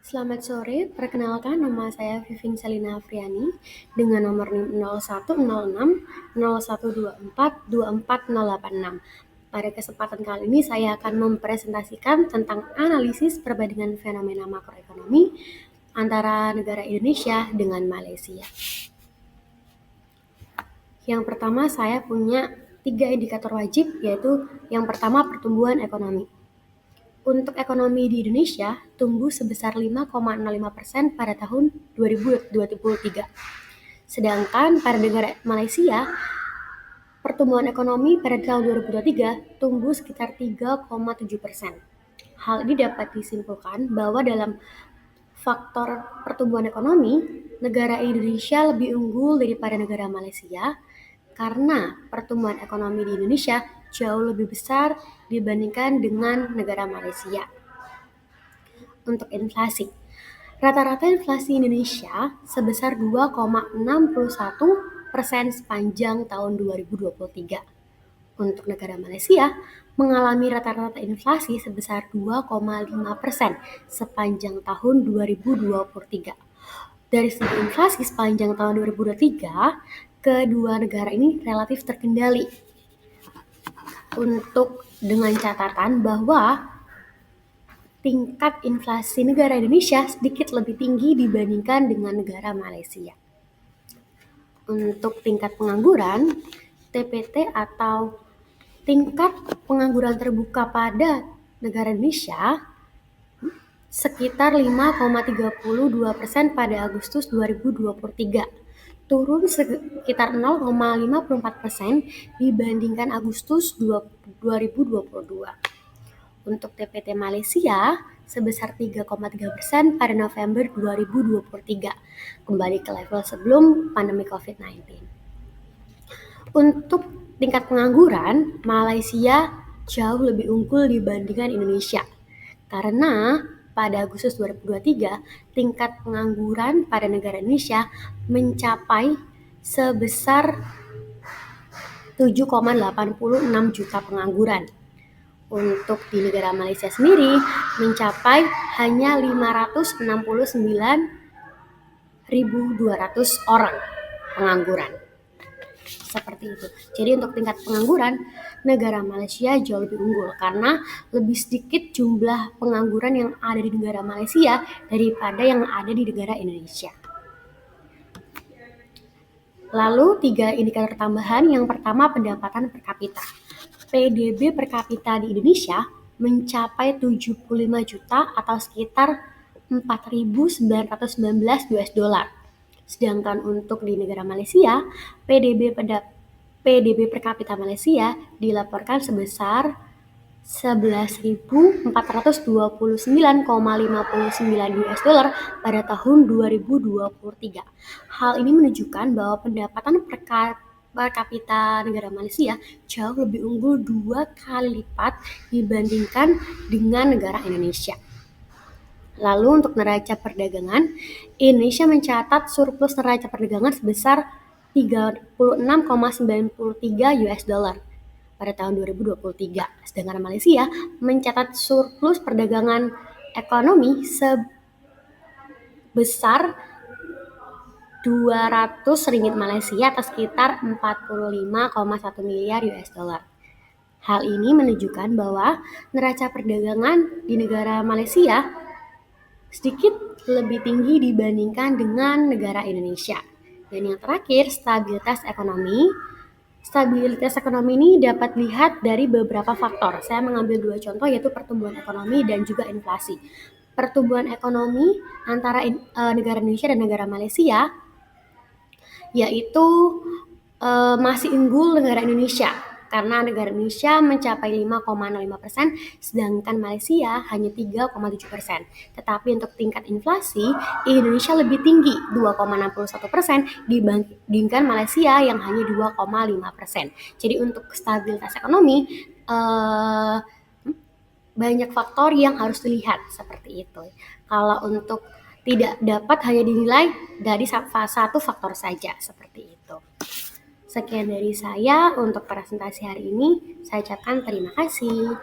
Selamat sore, perkenalkan nama saya Vivin Selina Afriani dengan nomor NIM 0106 0124 24086. Pada kesempatan kali ini saya akan mempresentasikan tentang analisis perbandingan fenomena makroekonomi antara negara Indonesia dengan Malaysia. Yang pertama saya punya 3 indikator wajib, yaitu yang pertama pertumbuhan ekonomi. Untuk ekonomi di Indonesia tumbuh sebesar 5,05% pada tahun 2023. Sedangkan pada negara Malaysia, pertumbuhan ekonomi pada tahun 2023 tumbuh sekitar 3,7%. Hal ini dapat disimpulkan bahwa dalam faktor pertumbuhan ekonomi, negara Indonesia lebih unggul daripada negara Malaysia karena pertumbuhan ekonomi di Indonesia jauh lebih besar dibandingkan dengan negara Malaysia. Untuk inflasi, rata-rata inflasi Indonesia sebesar 2,61% sepanjang tahun 2023. Untuk negara Malaysia mengalami rata-rata inflasi sebesar 2,5% sepanjang tahun 2023. Dari segi inflasi sepanjang tahun 2023, kedua negara ini relatif terkendali. Dengan catatan bahwa tingkat inflasi negara Indonesia sedikit lebih tinggi dibandingkan dengan negara Malaysia. Untuk tingkat pengangguran, TPT atau tingkat pengangguran terbuka pada negara Indonesia sekitar 5,32% pada Agustus 2023, turun sekitar 0,54% dibandingkan Agustus 2022. Untuk TPT Malaysia sebesar 3,3% pada November 2023, kembali ke level sebelum pandemi COVID-19. Untuk tingkat pengangguran, Malaysia jauh lebih unggul dibandingkan Indonesia karena pada Agustus 2023 tingkat pengangguran pada negara Indonesia mencapai sebesar 7,86 juta pengangguran. Untuk di negara Malaysia sendiri mencapai hanya 569.200 orang pengangguran. Seperti itu. Jadi untuk tingkat pengangguran, negara Malaysia jauh lebih unggul karena lebih sedikit jumlah pengangguran yang ada di negara Malaysia daripada yang ada di negara Indonesia. Lalu 3 indikator tambahan. Yang pertama pendapatan per kapita. PDB per kapita di Indonesia mencapai 75 juta atau sekitar 4.919 US dollar. Sedangkan untuk di negara Malaysia, PDB per kapita Malaysia dilaporkan sebesar 11.429,59 US dollar pada tahun 2023. Hal ini menunjukkan bahwa pendapatan per kapita negara Malaysia jauh lebih unggul 2 kali lipat dibandingkan dengan negara Indonesia. Lalu untuk neraca perdagangan, Indonesia mencatat surplus neraca perdagangan sebesar 36,93 US dollar pada tahun 2023. Sedangkan Malaysia mencatat surplus perdagangan ekonomi sebesar 200 ringgit Malaysia atau sekitar 45,1 miliar US dollar. Hal ini menunjukkan bahwa neraca perdagangan di negara Malaysia sedikit lebih tinggi dibandingkan dengan negara Indonesia. Dan yang terakhir, stabilitas ekonomi. Stabilitas ekonomi ini dapat dilihat dari beberapa faktor. Saya mengambil 2 contoh, yaitu pertumbuhan ekonomi dan juga inflasi. Pertumbuhan ekonomi antara negara Indonesia dan negara Malaysia yaitu masih unggul negara Indonesia karena negara Indonesia mencapai 5,05%, sedangkan Malaysia hanya 3,7%. Tetapi untuk tingkat inflasi, Indonesia lebih tinggi 2,61% dibandingkan Malaysia yang hanya 2,5%. Jadi untuk stabilitas ekonomi banyak faktor yang harus dilihat seperti itu. Kalau untuk tidak dapat hanya dinilai dari satu faktor saja seperti itu. Sekian dari saya untuk presentasi hari ini. Saya ucapkan terima kasih.